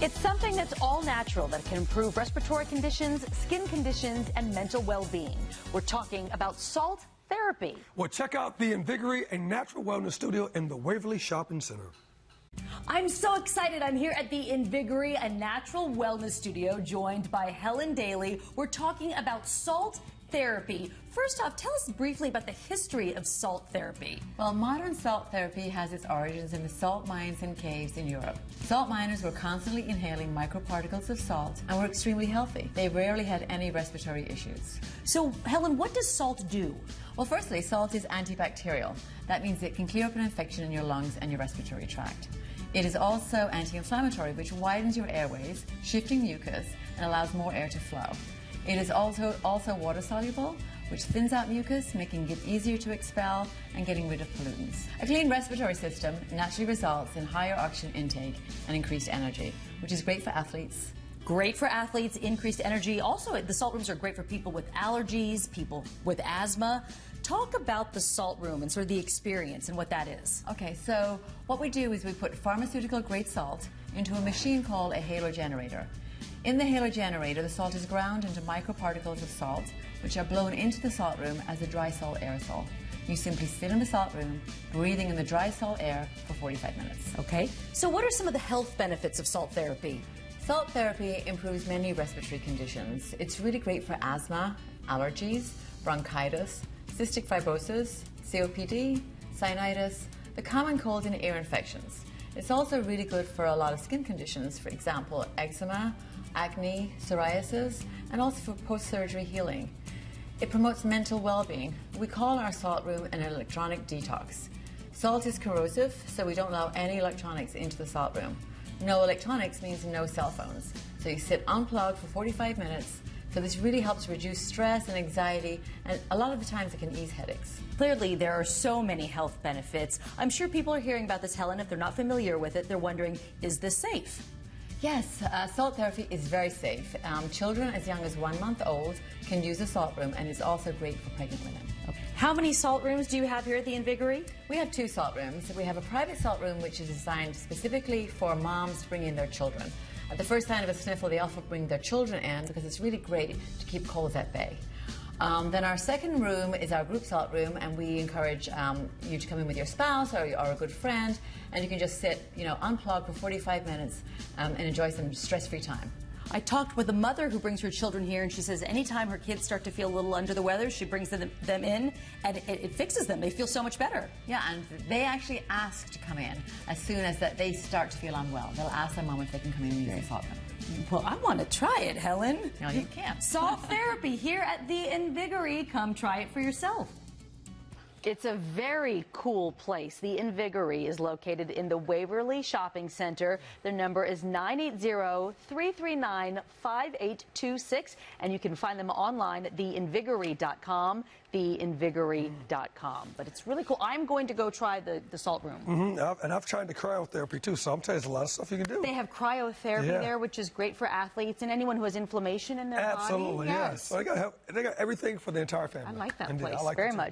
It's something that's all natural that can improve respiratory conditions, skin conditions, and mental well-being. We're talking about salt therapy. Well, check out the Invigory, a natural wellness studio in the Waverly Shopping Center. I'm so excited. I'm here at the Invigory, a natural wellness studio, joined by Helen Daly. We're talking about salt therapy. First off, tell us briefly about the history of salt therapy. Well, modern salt therapy has its origins in the salt mines and caves in Europe. Salt miners were constantly inhaling microparticles of salt and were extremely healthy. They rarely had any respiratory issues. So, Helen, what does salt do? Well, firstly, salt is antibacterial. That means it can clear up an infection in your lungs and your respiratory tract. It is also anti-inflammatory, which widens your airways, shifting mucus, and allows more air to flow. It is also water-soluble, which thins out mucus, making it easier to expel and getting rid of pollutants. A clean respiratory system naturally results in higher oxygen intake and increased energy, which is great for athletes. Great for athletes, increased energy. Also, the salt rooms are great for people with allergies, people with asthma. Talk about the salt room and sort of the experience and what that is. Okay, so what we do is we put pharmaceutical-grade salt into a machine called a halo generator. In the halo generator, the salt is ground into microparticles of salt, which are blown into the salt room as a dry salt aerosol. You simply sit in the salt room, breathing in the dry salt air for 45 minutes. Okay, so what are some of the health benefits of salt therapy? Salt therapy improves many respiratory conditions. It's really great for asthma, allergies, bronchitis, cystic fibrosis, COPD, sinusitis, the common cold and ear infections. It's also really good for a lot of skin conditions, for example, eczema, acne, psoriasis, and also for post-surgery healing. It promotes mental well-being. We call our salt room an electronic detox. Salt is corrosive, so we don't allow any electronics into the salt room. No electronics means no cell phones. So you sit unplugged for 45 minutes. So this really helps reduce stress and anxiety, and a lot of the times it can ease headaches. Clearly, there are so many health benefits. I'm sure people are hearing about this, Helen. If they're not familiar with it, they're wondering, is this safe? Yes, salt therapy is very safe. Children as young as 1 month old can use a salt room, and it's also great for pregnant women. Okay. How many salt rooms do you have here at the Invigory? We have 2 salt rooms. We have a private salt room which is designed specifically for moms to bring in their children. At the first sign of a sniffle, they often bring their children in because it's really great to keep colds at bay. Then our second room is our group salt room, and we encourage you to come in with your spouse or a good friend, and you can just sit, unplugged for 45 minutes and enjoy some stress-free time. I talked with a mother who brings her children here, and she says anytime her kids start to feel a little under the weather, she brings them in, and it fixes them. They feel so much better. Yeah, and they actually ask to come in as soon as they start to feel unwell. They'll ask their mom if they can come in and use the salt room. Well, I want to try it, Helen. No, you can't. Salt therapy here at the Invigory. Come try it for yourself. It's a very cool place. The Invigory is located in the Waverly Shopping Center. Their number is 980-339-5826, and you can find them online at theinvigory.com, theinvigory.com. But it's really cool. I'm going to go try the salt room. And I've tried the cryotherapy too, so I'm telling you, there's a lot of stuff you can do. They have cryotherapy there, which is great for athletes and anyone who has inflammation in their body. Absolutely, yes. So they got everything for the entire family. I like that Indeed, place I like very it too. much.